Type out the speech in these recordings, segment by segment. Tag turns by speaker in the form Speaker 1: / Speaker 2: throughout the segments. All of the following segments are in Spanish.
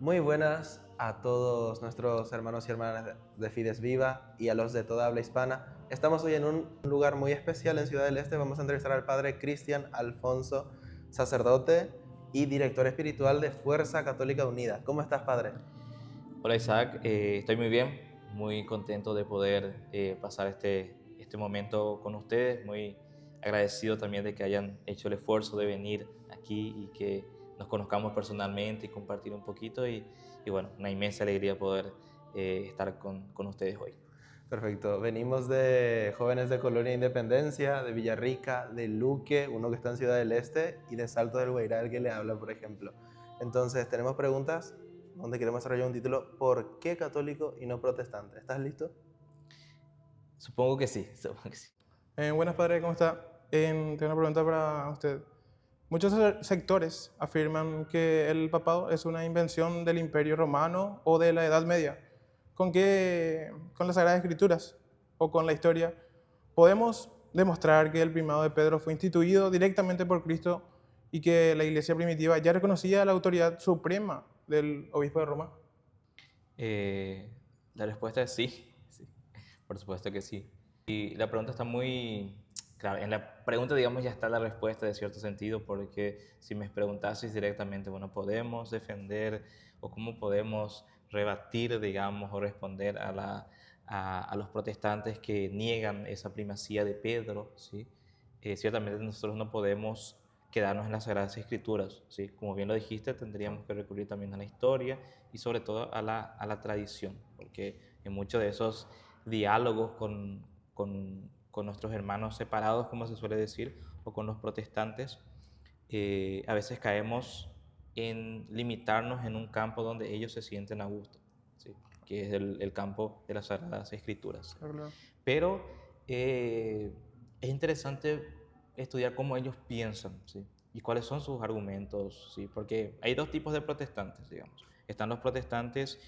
Speaker 1: Muy buenas a todos nuestros hermanos y hermanas de Fides Viva y a los de toda habla hispana. Estamos hoy en un lugar muy especial en Ciudad del Este. Vamos a entrevistar al padre Cristian Alfonso, sacerdote y director espiritual de Fuerza Católica Unida. ¿Cómo estás, padre?
Speaker 2: Hola Isaac, estoy muy bien, muy contento de poder pasar este momento con ustedes, muy agradecido también de que hayan hecho el esfuerzo de venir aquí y que nos conozcamos personalmente y compartir un poquito y bueno, una inmensa alegría poder estar con ustedes hoy.
Speaker 1: Perfecto. Venimos de jóvenes de Colonia Independencia, de Villarrica, de Luque, uno que está en Ciudad del Este, y de Salto del Guairá, el que le habla, por ejemplo. Entonces, tenemos preguntas donde queremos desarrollar un título: ¿por qué católico y no protestante? ¿Estás listo?
Speaker 2: Supongo que sí, supongo que sí.
Speaker 3: Buenas, padre, ¿cómo está? Tengo una pregunta para usted. Muchos sectores afirman que el papado es una invención del Imperio Romano o de la Edad Media. ¿Con las Sagradas Escrituras o con la historia, podemos demostrar que el primado de Pedro fue instituido directamente por Cristo y que la iglesia primitiva ya reconocía la autoridad suprema del obispo de Roma?
Speaker 2: La respuesta es sí, sí, por supuesto que sí. Y la pregunta está muy... Claro, en la pregunta, digamos, ya está la respuesta de cierto sentido, porque si me preguntases directamente, bueno, ¿podemos defender o cómo podemos rebatir, digamos, o responder a los protestantes que niegan esa primacía de Pedro? ¿Sí? Ciertamente nosotros no podemos quedarnos en las Sagradas Escrituras, ¿sí? Como bien lo dijiste, tendríamos que recurrir también a la historia y sobre todo a la tradición, porque en muchos de esos diálogos con nuestros hermanos separados, como se suele decir, o con los protestantes, a veces caemos en limitarnos en un campo donde ellos se sienten a gusto, ¿sí? Que es el campo de las Sagradas Escrituras.
Speaker 3: Claro.
Speaker 2: Pero es interesante estudiar cómo ellos piensan, ¿sí? Y cuáles son sus argumentos, ¿sí? Porque hay dos tipos de protestantes, digamos. Están los protestantes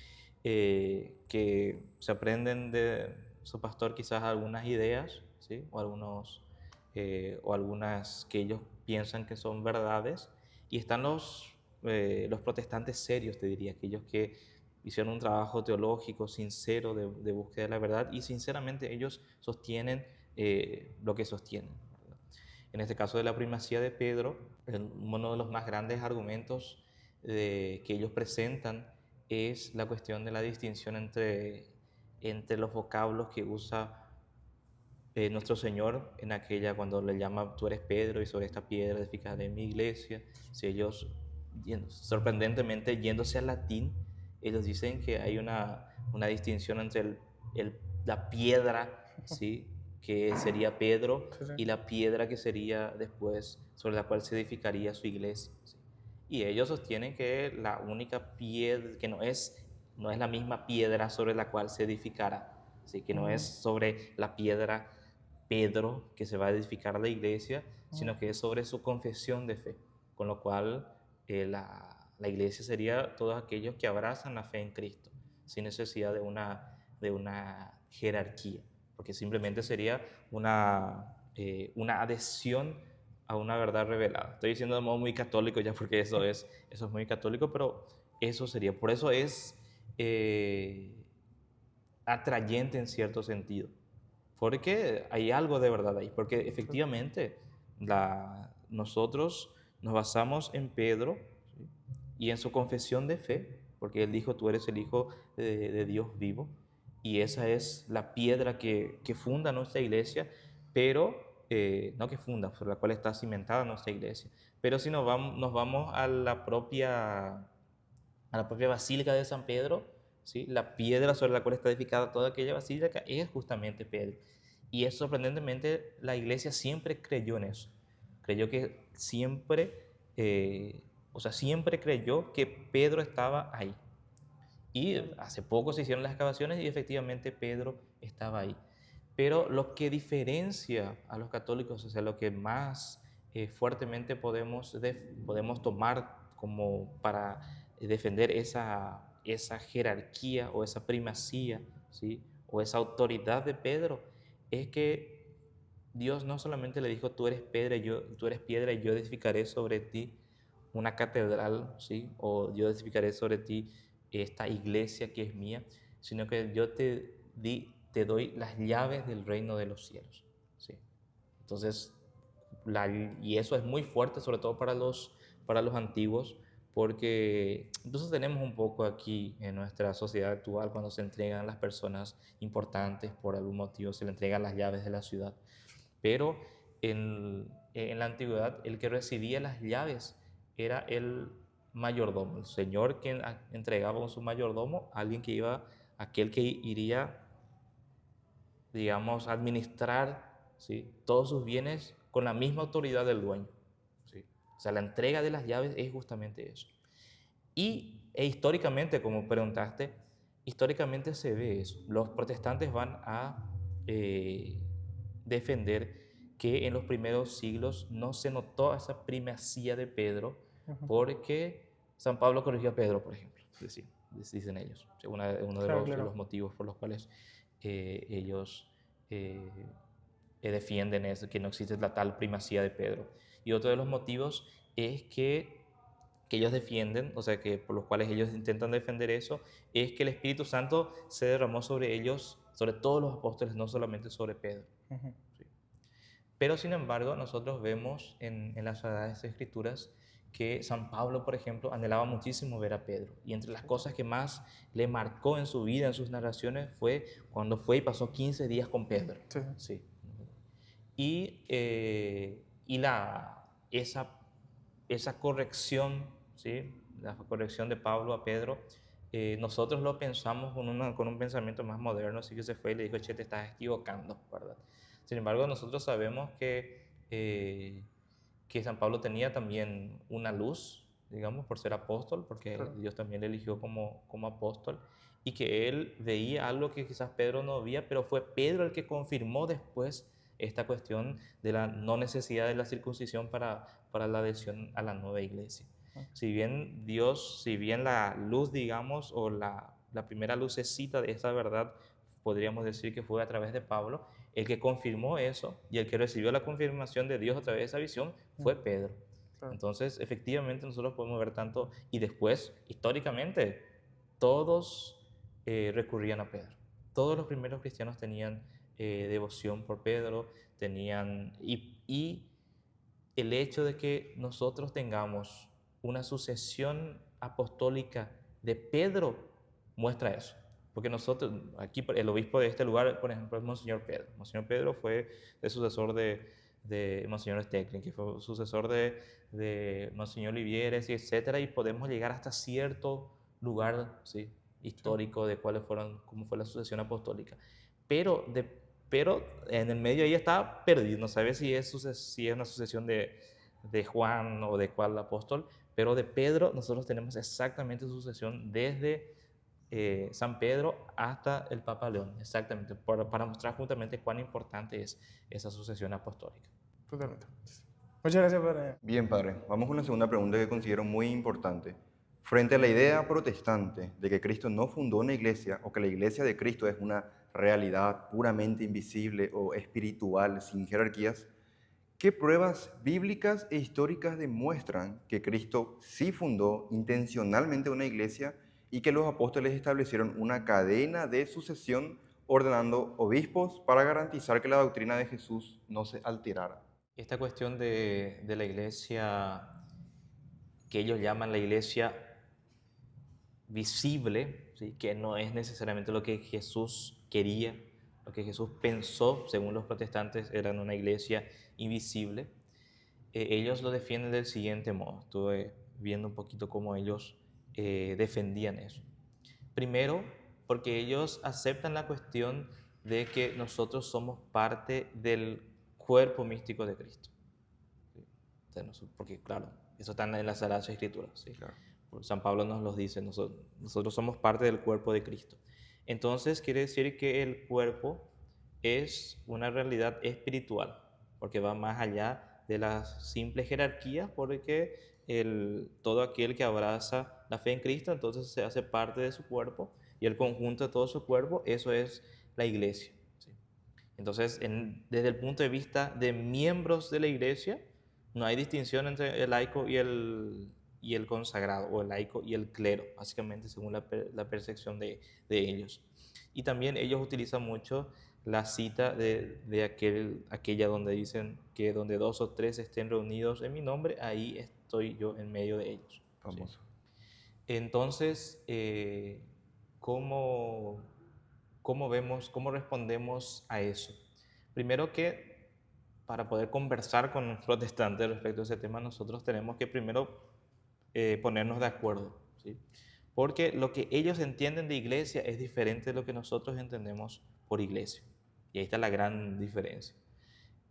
Speaker 2: que se aprenden de su pastor quizás algunas ideas, ¿sí? O algunas que ellos piensan que son verdades. Y están los protestantes serios, te diría, aquellos que hicieron un trabajo teológico sincero de búsqueda de la verdad y sinceramente ellos sostienen lo que sostienen, ¿verdad? En este caso de la primacía de Pedro, uno de los más grandes argumentos que ellos presentan es la cuestión de la distinción entre los vocablos que usa nuestro Señor en aquella cuando le llama tú eres Pedro y sobre esta piedra edificaré mi iglesia. Si ellos, sorprendentemente, yéndose al latín, ellos dicen que hay una distinción entre la piedra, ¿sí? Que sería Pedro,
Speaker 3: Sí, sí.
Speaker 2: y la piedra que sería después sobre la cual se edificaría su iglesia, ¿sí? Y ellos sostienen que la única piedra, que no es la misma piedra sobre la cual se edificará, ¿sí? Que no es sobre la piedra Pedro que se va a edificar la iglesia, sino que es sobre su confesión de fe, con lo cual la iglesia sería todos aquellos que abrazan la fe en Cristo, sin necesidad de una jerarquía, porque simplemente sería una adhesión a una verdad revelada. Estoy diciendo de modo muy católico ya porque eso es muy católico, pero eso sería, por eso es atrayente en cierto sentido, porque hay algo de verdad ahí, porque efectivamente nosotros nos basamos en Pedro, ¿sí? Y en su confesión de fe, porque él dijo, tú eres el Hijo de Dios vivo, y esa es la piedra que funda nuestra iglesia, pero no que funda, sobre la cual está cimentada nuestra iglesia, pero si nos vamos a la propia Basílica de San Pedro, ¿sí? La piedra sobre la cual está edificada toda aquella basílica es justamente Pedro. Y es sorprendentemente, la iglesia siempre creyó en eso. Creyó que siempre, siempre creyó que Pedro estaba ahí. Y hace poco se hicieron las excavaciones y efectivamente Pedro estaba ahí. Pero lo que diferencia a los católicos, o sea, lo que más fuertemente podemos tomar como para defender esa jerarquía o esa primacía, ¿sí? O esa autoridad de Pedro, es que Dios no solamente le dijo, tú eres piedra y yo edificaré sobre ti una catedral, ¿sí? O yo edificaré sobre ti esta iglesia que es mía, sino que yo te doy las llaves del reino de los cielos, ¿sí? Entonces, y eso es muy fuerte, sobre todo para los antiguos, porque incluso tenemos un poco aquí en nuestra sociedad actual, cuando se entregan a las personas importantes por algún motivo, se le entregan las llaves de la ciudad. Pero en la antigüedad, el que recibía las llaves era el mayordomo, el señor que entregaba con su mayordomo a alguien que iba, aquel que iría, digamos, a administrar, ¿sí?, todos sus bienes con la misma autoridad del dueño, ¿sí? O sea, la entrega de las llaves es justamente eso. E históricamente, como preguntaste, históricamente se ve eso. Los protestantes van a defender que en los primeros siglos no se notó esa primacía de Pedro porque San Pablo corrigió a Pedro, por ejemplo, dicen ellos. Uno de los motivos por los cuales ellos defienden es que no existe la tal primacía de Pedro. Y otro de los motivos es que ellos defienden, o sea, que por los cuales ellos intentan defender eso, es que el Espíritu Santo se derramó sobre ellos, sobre todos los apóstoles, no solamente sobre Pedro. ¿Sí? Pero, sin embargo, nosotros vemos en las Sagradas Escrituras que San Pablo, por ejemplo, anhelaba muchísimo ver a Pedro. Y entre las cosas que más le marcó en su vida, en sus narraciones, fue cuando fue y pasó 15 días con Pedro.
Speaker 3: Sí.
Speaker 2: Sí. Y esa corrección, ¿sí?, la corrección de Pablo a Pedro, nosotros lo pensamos con un pensamiento más moderno, así que se fue y le dijo, che, te estás equivocando, ¿verdad? Sin embargo, nosotros sabemos que San Pablo tenía también una luz, digamos, por ser apóstol, porque
Speaker 3: Claro.
Speaker 2: Dios también le eligió como apóstol, y que él veía algo que quizás Pedro no veía, pero fue Pedro el que confirmó después esta cuestión de la no necesidad de la circuncisión para la adhesión a la nueva iglesia. Si bien la luz, digamos, o la primera lucecita de esta verdad, podríamos decir que fue a través de Pablo, el que confirmó eso y el que recibió la confirmación de Dios a través de esa visión fue Pedro.
Speaker 3: Claro.
Speaker 2: Entonces, efectivamente, nosotros podemos ver tanto, y después, históricamente, todos recurrían a Pedro. Todos los primeros cristianos tenían devoción por Pedro, y el hecho de que nosotros tengamos una sucesión apostólica de Pedro muestra eso. Porque nosotros, aquí el obispo de este lugar, por ejemplo, es Monseñor Pedro. Monseñor Pedro fue el sucesor de Monseñor Stecklin, que fue sucesor de Monseñor Livieres, y etcétera, y podemos llegar hasta cierto lugar, ¿sí?, histórico de cómo fue la sucesión apostólica. Pero en el medio ahí está perdido, no sabe si es una sucesión de Juan o de cuál apóstol, pero de Pedro nosotros tenemos exactamente su sucesión desde San Pedro hasta el Papa León, exactamente, para mostrar justamente cuán importante es esa sucesión apostólica.
Speaker 3: Totalmente. Muchas gracias, padre.
Speaker 4: Bien, padre. Vamos con la segunda pregunta que considero muy importante. Frente a la idea protestante de que Cristo no fundó una iglesia o que la iglesia de Cristo es una realidad puramente invisible o espiritual sin jerarquías, ¿qué pruebas bíblicas e históricas demuestran que Cristo sí fundó intencionalmente una iglesia y que los apóstoles establecieron una cadena de sucesión ordenando obispos para garantizar que la doctrina de Jesús no se alterara?
Speaker 2: Esta cuestión de la iglesia, que ellos llaman la iglesia visible, ¿sí?, que no es necesariamente lo que Jesús quería, lo que Jesús pensó, según los protestantes, era una iglesia invisible. Ellos lo defienden del siguiente modo. Estuve viendo un poquito cómo ellos defendían eso. Primero, porque ellos aceptan la cuestión de que nosotros somos parte del cuerpo místico de Cristo. ¿Sí? Porque, claro, eso está en las Sagradas Escrituras. ¿Sí?
Speaker 4: Claro.
Speaker 2: San Pablo nos lo dice, nosotros somos parte del cuerpo de Cristo. Entonces, quiere decir que el cuerpo es una realidad espiritual, porque va más allá de las simples jerarquías, porque todo aquel que abraza la fe en Cristo, entonces se hace parte de su cuerpo, y el conjunto de todo su cuerpo, eso es la iglesia. ¿Sí? Entonces, desde el punto de vista de miembros de la iglesia, no hay distinción entre el laico y el y el consagrado, o el laico y el clero, básicamente según la percepción de ellos. Y también ellos utilizan mucho la cita de aquella donde dicen que donde 2 o 3 estén reunidos en mi nombre, ahí estoy yo en medio de ellos.
Speaker 4: Famoso.
Speaker 2: ¿Sí? Entonces, ¿cómo vemos, cómo respondemos a eso? Primero que para poder conversar con un protestante respecto a ese tema, nosotros tenemos que primero ponernos de acuerdo, ¿sí? Porque lo que ellos entienden de iglesia es diferente de lo que nosotros entendemos por iglesia. Y ahí está la gran diferencia.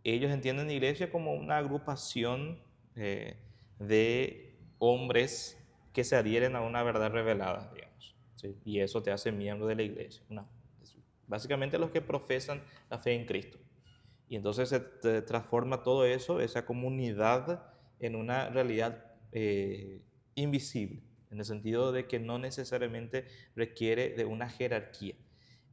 Speaker 2: Ellos entienden la iglesia como una agrupación de hombres que se adhieren a una verdad revelada, digamos, ¿sí? Y eso te hace miembro de la iglesia. Básicamente los que profesan la fe en Cristo. Y entonces se transforma todo eso, esa comunidad, en una realidad invisible, en el sentido de que no necesariamente requiere de una jerarquía.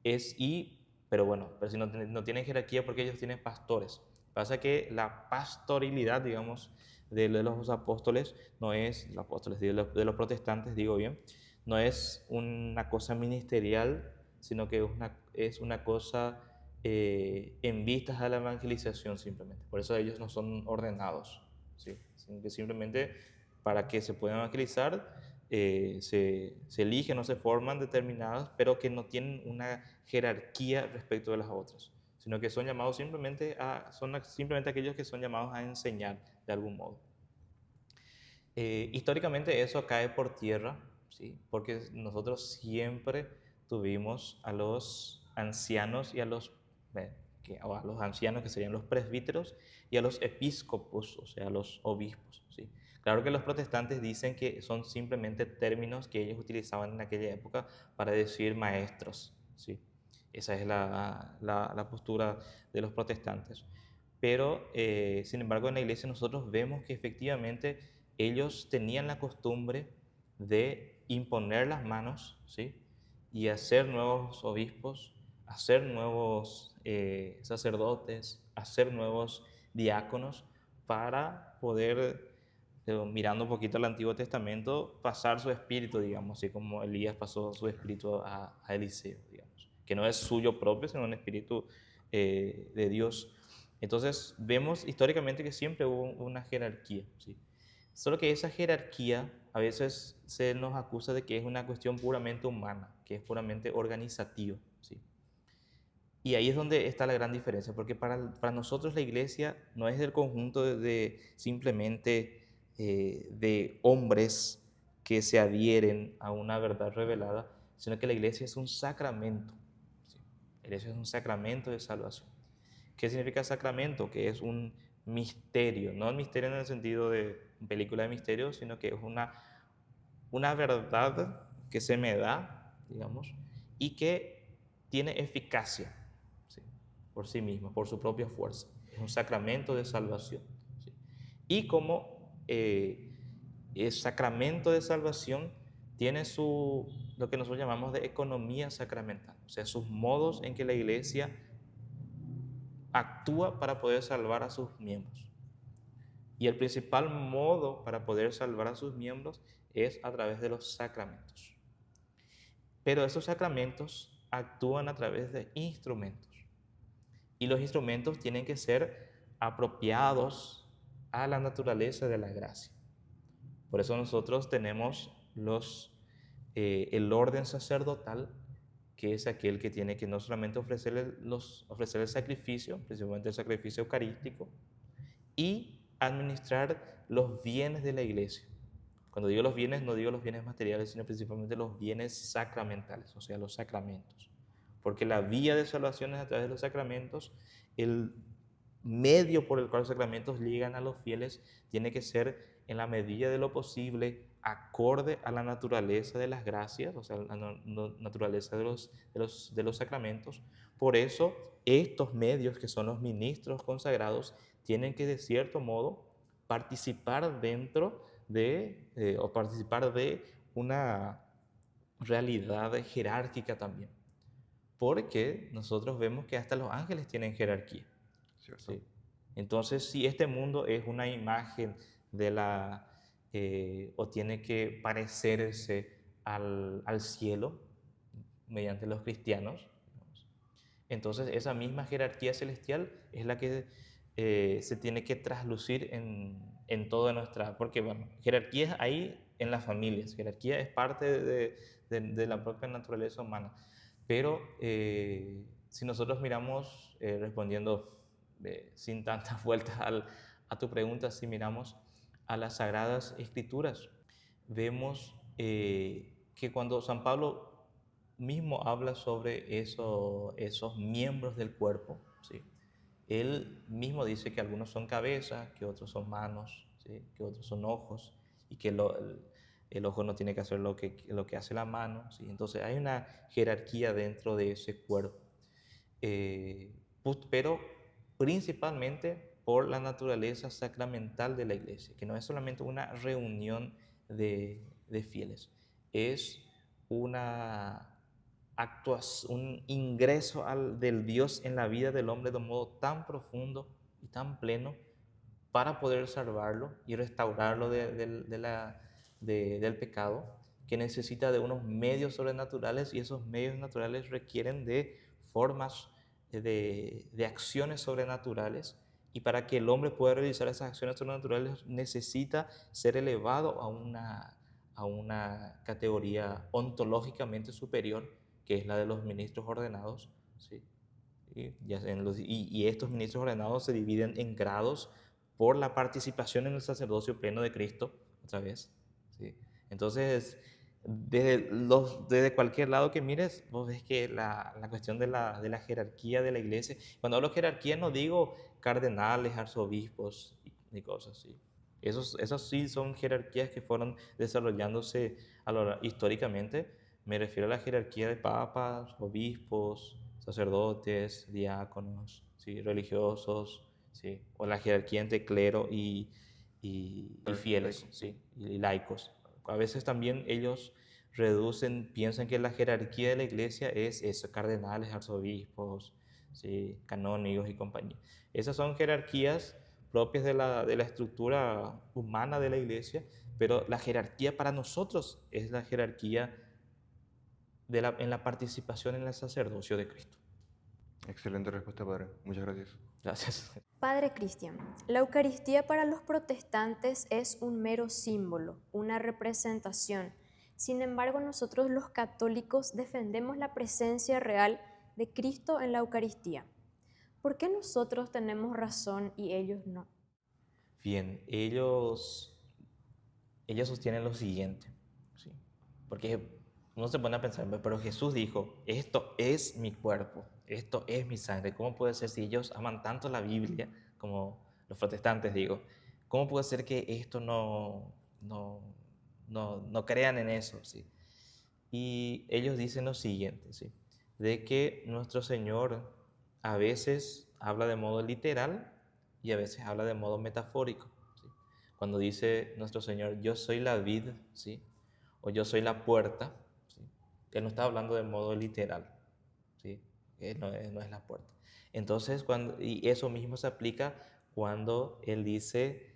Speaker 2: Pero si no tienen jerarquía porque ellos tienen pastores. Pasa que la pastorilidad, digamos, de los apóstoles, no es, los apóstoles, de los protestantes, digo bien, no es una cosa ministerial, sino que es una cosa en vistas a la evangelización simplemente. Por eso ellos no son ordenados, ¿sí? Sino que simplemente para que se puedan evangelizar se eligen o se forman determinadas, pero que no tienen una jerarquía respecto de las otras, sino que son llamados simplemente aquellos que son llamados a enseñar de algún modo. Históricamente eso cae por tierra, ¿sí? Porque nosotros siempre tuvimos a los ancianos y a los ancianos, que serían los presbíteros, y a los episcopos, o sea, a los obispos, ¿sí? Claro que los protestantes dicen que son simplemente términos que ellos utilizaban en aquella época para decir maestros, ¿sí? Esa es la postura de los protestantes. Pero, sin embargo, en la iglesia nosotros vemos que efectivamente ellos tenían la costumbre de imponer las manos, ¿sí? Y hacer nuevos obispos, hacer nuevos sacerdotes, hacer nuevos diáconos para poder, mirando un poquito al Antiguo Testamento, pasar su espíritu, digamos, así como Elías pasó su espíritu a Eliseo, digamos, que no es suyo propio, sino un espíritu de Dios. Entonces vemos históricamente que siempre hubo una jerarquía, ¿sí? Solo que esa jerarquía a veces se nos acusa de que es una cuestión puramente humana, que es puramente organizativa, ¿sí? Y ahí es donde está la gran diferencia, porque para nosotros la iglesia no es el conjunto simplemente de hombres que se adhieren a una verdad revelada, sino que la iglesia es un sacramento, ¿sí? La iglesia es un sacramento de salvación. ¿Qué significa sacramento? Que es un misterio, no el misterio en el sentido de película de misterio, sino que es una verdad que se me da, digamos, y que tiene eficacia, ¿sí? Por sí misma, por su propia fuerza. Es un sacramento de salvación, ¿sí? Y como el sacramento de salvación tiene lo que nosotros llamamos de economía sacramental, o sea, sus modos en que la iglesia actúa para poder salvar a sus miembros. Y el principal modo para poder salvar a sus miembros es a través de los sacramentos. Pero esos sacramentos actúan a través de instrumentos. Y los instrumentos tienen que ser apropiados a la naturaleza de la gracia. Por eso nosotros tenemos el orden sacerdotal, que es aquel que tiene que no solamente ofrecer el sacrificio, principalmente el sacrificio eucarístico, y administrar los bienes de la iglesia. Cuando digo los bienes, no digo los bienes materiales, sino principalmente los bienes sacramentales, o sea, los sacramentos. Porque la vía de salvación es a través de los sacramentos. El medio por el cual los sacramentos llegan a los fieles tiene que ser, en la medida de lo posible, acorde a la naturaleza de las gracias, o sea, la naturaleza de los sacramentos. Por eso, estos medios, que son los ministros consagrados, tienen que, de cierto modo, participar o participar de una realidad jerárquica también. Porque nosotros vemos que hasta los ángeles tienen jerarquía, ¿sí? Entonces, si este mundo es una imagen de la o tiene que parecerse al cielo mediante los cristianos. Entonces esa misma jerarquía celestial es la que se tiene que traslucir en toda nuestra... Porque, bueno, jerarquía hay en las familias, jerarquía es parte de la propia naturaleza humana. Pero si nosotros miramos, respondiendo sin tantas vueltas a tu pregunta, si miramos a las Sagradas Escrituras, vemos que cuando San Pablo mismo habla sobre esos miembros del cuerpo, ¿sí? Él mismo dice que algunos son cabeza, que otros son manos, ¿sí? Que otros son ojos, y que el ojo no tiene que hacer lo que hace la mano, ¿sí? Entonces hay una jerarquía dentro de ese cuerpo, pero principalmente por la naturaleza sacramental de la iglesia, que no es solamente una reunión de fieles, es una un ingreso del Dios en la vida del hombre de un modo tan profundo y tan pleno para poder salvarlo y restaurarlo del pecado, que necesita de unos medios sobrenaturales, y esos medios naturales requieren de formas de acciones sobrenaturales, y para que el hombre pueda realizar esas acciones sobrenaturales necesita ser elevado a una categoría ontológicamente superior, que es la de los ministros ordenados, ¿sí? Y estos ministros ordenados se dividen en grados por la participación en el sacerdocio pleno de Cristo, otra vez, ¿sí? Entonces, desde cualquier lado que mires, vos ves que la cuestión de la jerarquía de la iglesia, cuando hablo de jerarquía no digo cardenales, arzobispos y cosas así. Esos sí son jerarquías que fueron desarrollándose históricamente. Me refiero a la jerarquía de papas, obispos, sacerdotes, diáconos, ¿sí? Religiosos, ¿sí? O la jerarquía entre clero y fieles, ¿sí? Y laicos. A veces también ellos piensan que la jerarquía de la iglesia es eso, cardenales, arzobispos, ¿sí? Canónigos y compañía. Esas son jerarquías propias de la estructura humana de la iglesia, pero la jerarquía para nosotros es la jerarquía en la participación en el sacerdocio de Cristo.
Speaker 4: Excelente respuesta, Padre. Muchas gracias.
Speaker 2: Gracias.
Speaker 5: Padre Cristian, la Eucaristía para los protestantes es un mero símbolo, una representación. Sin embargo, nosotros los católicos defendemos la presencia real de Cristo en la Eucaristía. ¿Por qué nosotros tenemos razón y ellos no?
Speaker 2: Bien, ellos sostienen lo siguiente, ¿sí? Porque uno se pone a pensar, pero Jesús dijo, esto es mi cuerpo, esto es mi sangre. ¿Cómo puede ser, si ellos aman tanto la Biblia, como los protestantes digo, cómo puede ser que esto no crean en eso, ¿sí? Y ellos dicen lo siguiente, ¿sí? De que nuestro Señor a veces habla de modo literal y a veces habla de modo metafórico, ¿sí? Cuando dice nuestro Señor, yo soy la vid, ¿sí? O yo soy la puerta, ¿sí? Él no está hablando de modo literal, ¿sí? Él no es la puerta. Entonces, y eso mismo se aplica cuando Él dice,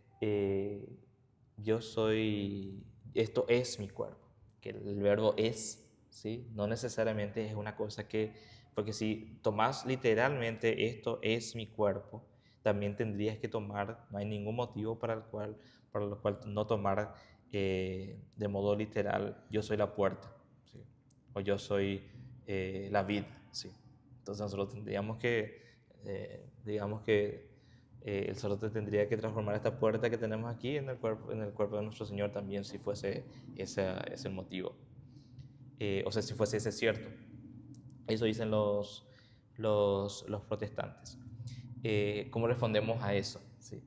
Speaker 2: esto es mi cuerpo, que el verbo es, ¿sí? No necesariamente es una cosa porque si tomás literalmente esto es mi cuerpo, también tendrías que tomar, no hay ningún motivo para lo cual no tomar de modo literal, yo soy la puerta, ¿sí? O yo soy la vid, ¿sí? Entonces nosotros tendríamos digamos que el sacerdote tendría que transformar esta puerta que tenemos aquí en el cuerpo de nuestro Señor también, si fuese ese el motivo. O sea, si fuese ese cierto. Eso dicen los protestantes. ¿Cómo respondemos a eso? ¿Sí?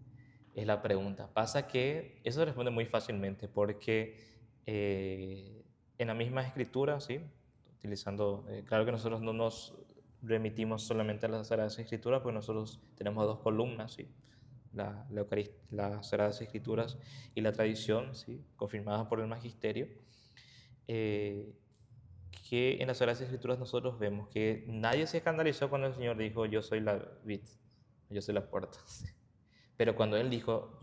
Speaker 2: Es la pregunta. Pasa que eso se responde muy fácilmente porque en la misma escritura, ¿sí? Utilizando, claro que nosotros no nos remitimos solamente a las Sagradas Escrituras, porque nosotros tenemos dos columnas, ¿sí? Las Sagradas Escrituras y la tradición, ¿sí? Confirmadas por el Magisterio, que en las Sagradas Escrituras nosotros vemos que nadie se escandalizó cuando el Señor dijo, yo soy la vid, yo soy la puerta, ¿sí? Pero cuando Él dijo,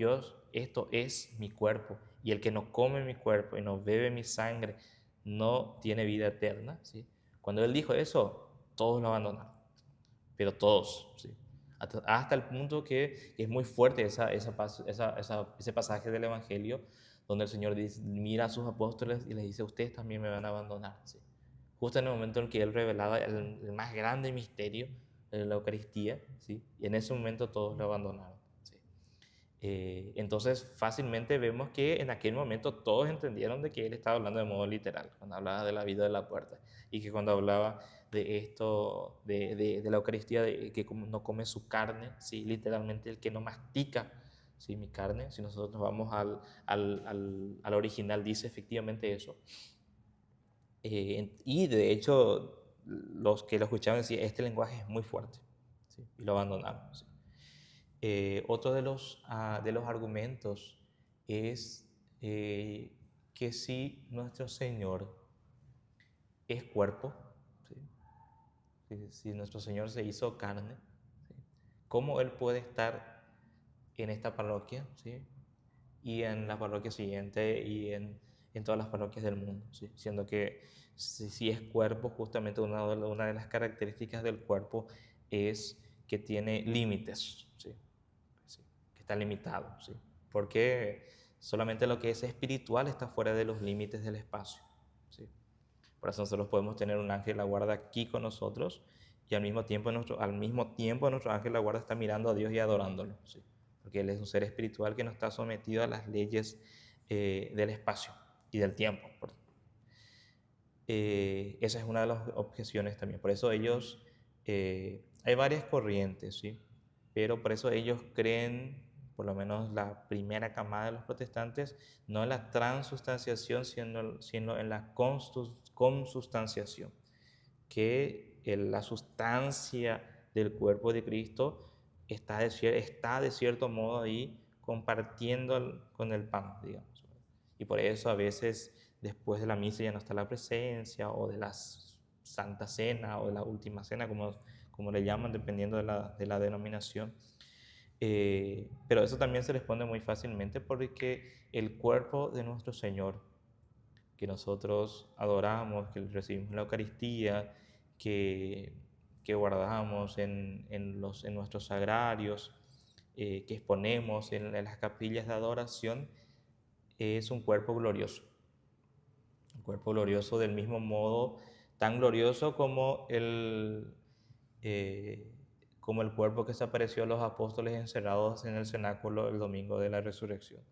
Speaker 2: esto es mi cuerpo, y el que no come mi cuerpo y no bebe mi sangre no tiene vida eterna, ¿sí? Cuando Él dijo eso, todos lo abandonaron, pero todos, ¿sí? Hasta el punto que es muy fuerte ese pasaje del Evangelio donde el Señor dice, mira a sus apóstoles y les dice, ustedes también me van a abandonar, ¿sí? Justo en el momento en que Él revelaba el más grande misterio de la Eucaristía, ¿sí? Y en ese momento todos lo abandonaron, ¿sí? Entonces fácilmente vemos que en aquel momento todos entendieron de que Él estaba hablando de modo literal, cuando hablaba de la vida de la puerta, y que cuando hablaba de esto, de la Eucaristía, de que no come su carne, ¿sí? Literalmente el que no mastica, ¿sí? Mi carne, si nosotros vamos al original, dice efectivamente eso. Y de hecho, los que lo escuchaban decían, este lenguaje es muy fuerte, ¿sí? Y lo abandonaron, ¿sí? Otro de los argumentos es que si nuestro Señor es cuerpo, ¿sí? Si nuestro Señor se hizo carne, ¿sí? ¿Cómo Él puede estar en esta parroquia, ¿sí? Y en la parroquia siguiente y en todas las parroquias del mundo, ¿sí? Siendo que si es cuerpo, justamente una de las características del cuerpo es que tiene límites, ¿sí? ¿Sí? Que está limitado, ¿sí? Porque solamente lo que es espiritual está fuera de los límites del espacio, ¿sí? Por eso nosotros podemos tener un ángel de la guarda aquí con nosotros y al mismo tiempo nuestro ángel de la guarda está mirando a Dios y adorándolo, ¿sí? Porque Él es un ser espiritual que no está sometido a las leyes del espacio y del tiempo. Esa es una de las objeciones también. Por eso ellos, hay varias corrientes, ¿sí? Pero por eso ellos creen, por lo menos la primera camada de los protestantes, no en la transustanciación, sino en la consustanciación, que la sustancia del cuerpo de Cristo está de cierto modo ahí compartiendo con el pan, digamos. Y por eso a veces después de la misa ya no está la presencia, o de la Santa Cena, o de la Última Cena, como le llaman, dependiendo de la denominación. Pero eso también se responde muy fácilmente porque el cuerpo de nuestro Señor, que nosotros adoramos, que recibimos la Eucaristía, que guardamos en nuestros sagrarios, que exponemos en las capillas de adoración, es un cuerpo glorioso. Un cuerpo glorioso del mismo modo, tan glorioso como como el cuerpo que se apareció a los apóstoles encerrados en el cenáculo el domingo de la resurrección,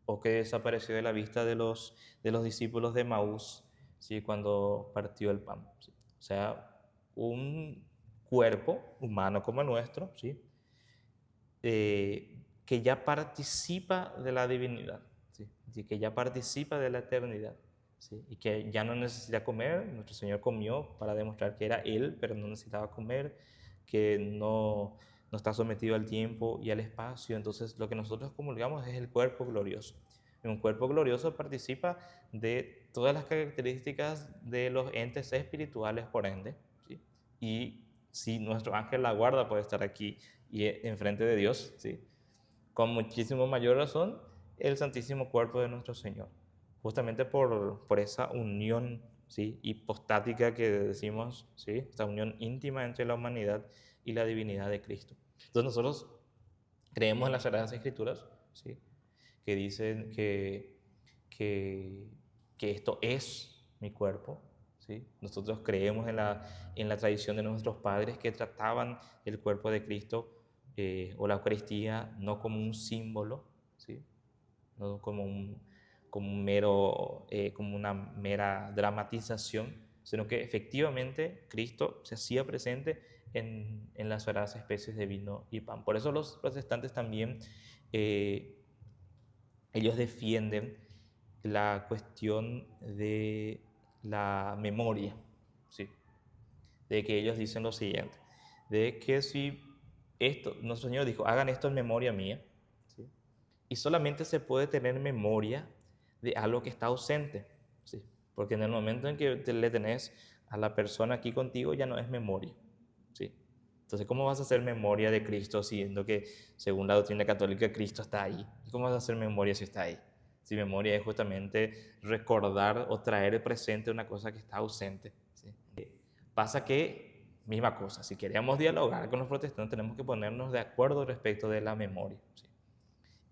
Speaker 2: o que desapareció de la vista de los discípulos de Maús, ¿sí? Cuando partió el pan, ¿sí? O sea, un cuerpo humano como el nuestro, ¿sí? Que ya participa de la divinidad, ¿sí? Y que ya participa de la eternidad, ¿sí? Y que ya no necesita comer. Nuestro Señor comió para demostrar que era Él, pero no necesitaba comer, que no está sometido al tiempo y al espacio. Entonces lo que nosotros comulgamos es el cuerpo glorioso. Y un cuerpo glorioso participa de todas las características de los entes espirituales, por ende, ¿sí? Y si nuestro ángel la guarda puede estar aquí y enfrente de Dios, ¿sí? Con muchísimo mayor razón el Santísimo Cuerpo de nuestro Señor, justamente por esa unión, ¿sí? Hipostática que decimos, ¿sí? Esta unión íntima entre la humanidad y la divinidad de Cristo. Entonces nosotros creemos en las Sagradas Escrituras, ¿sí? Que dicen que esto es mi cuerpo, ¿sí? Nosotros creemos en la tradición de nuestros padres que trataban el cuerpo de Cristo o la Eucaristía no como un símbolo, ¿sí? No como como una mera dramatización, sino que efectivamente Cristo se hacía presente en las sagradas especies de vino y pan. Por eso los protestantes también, ellos defienden la cuestión de la memoria, ¿sí? De que ellos dicen lo siguiente, de que si nuestro Señor dijo, hagan esto en memoria mía, ¿sí? Y solamente se puede tener memoria de algo que está ausente, ¿sí? Porque en el momento en que le tenés a la persona aquí contigo ya no es memoria, ¿sí? Entonces, ¿cómo vas a hacer memoria de Cristo siendo que, según la doctrina católica, Cristo está ahí? ¿Y cómo vas a hacer memoria si está ahí? Si memoria es justamente recordar o traer presente una cosa que está ausente, ¿sí? Pasa que, misma cosa, si queremos dialogar con los protestantes, tenemos que ponernos de acuerdo respecto de la memoria,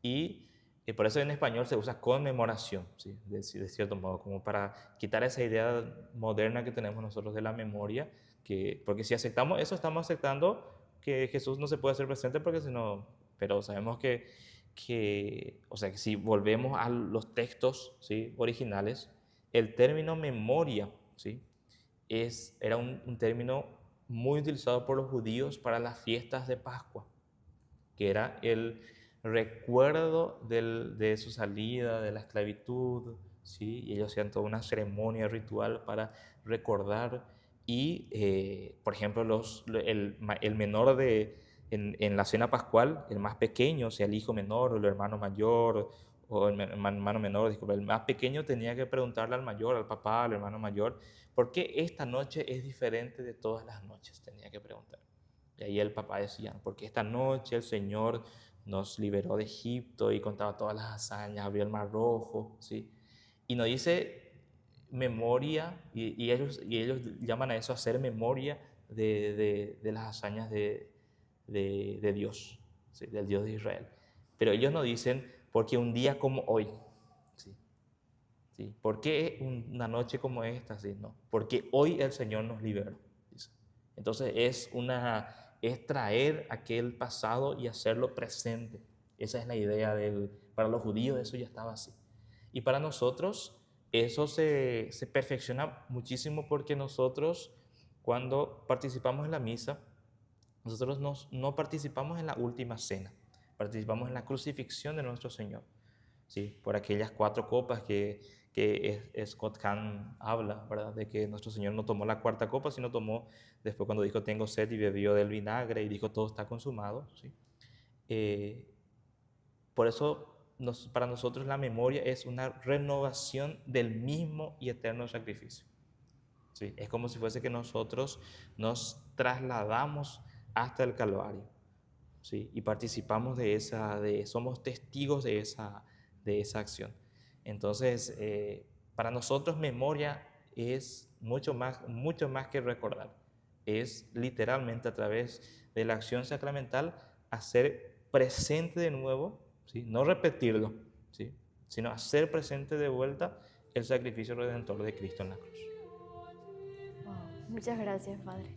Speaker 2: ¿sí? Y por eso en español se usa conmemoración, ¿sí? De cierto modo, como para quitar esa idea moderna que tenemos nosotros de la memoria, porque si aceptamos eso, estamos aceptando que Jesús no se puede hacer presente porque si no, pero sabemos o sea, que si volvemos a los textos, ¿sí?, originales, el término memoria, ¿sí?, era un término muy utilizado por los judíos para las fiestas de Pascua, que era el recuerdo de su salida de la esclavitud, ¿sí? Y ellos hacían toda una ceremonia ritual para recordar. Y, por ejemplo, el menor en la cena pascual, el más pequeño, o sea, el hijo menor o el hermano mayor, o el hermano menor, disculpa, el más pequeño tenía que preguntarle al mayor, al papá, al hermano mayor, ¿por qué esta noche es diferente de todas las noches? Tenía que preguntar. Y ahí el papá decía, porque esta noche el Señor nos liberó de Egipto y contaba todas las hazañas, abrió el Mar Rojo, ¿sí? Y nos dice memoria, y ellos llaman a eso hacer memoria de las hazañas de Dios, ¿sí?, del Dios de Israel. Pero ellos no dicen, porque un día como hoy, ¿sí? ¿Sí? ¿Por qué una noche como esta? ¿Sí? No, porque hoy el Señor nos liberó, dice. Entonces es traer aquel pasado y hacerlo presente. Esa es la idea para los judíos eso ya estaba así. Y para nosotros eso se perfecciona muchísimo porque nosotros cuando participamos en la misa, nosotros no participamos en la última cena, participamos en la crucifixión de nuestro Señor, ¿sí? Por aquellas 4 copas que Scott Hahn habla, ¿verdad? De que nuestro Señor no tomó la 4ª copa, sino tomó después cuando dijo tengo sed y bebió del vinagre y dijo todo está consumado, ¿sí? Por eso para nosotros la memoria es una renovación del mismo y eterno sacrificio, ¿sí? Es como si fuese que nosotros nos trasladamos hasta el Calvario, ¿sí? Y participamos somos testigos de esa acción. Entonces, para nosotros memoria es mucho más que recordar. Es literalmente a través de la acción sacramental hacer presente de nuevo, ¿sí?, no repetirlo, ¿sí?, sino hacer presente de vuelta el sacrificio redentor de Cristo en la cruz.
Speaker 5: Wow. Muchas gracias, Padre.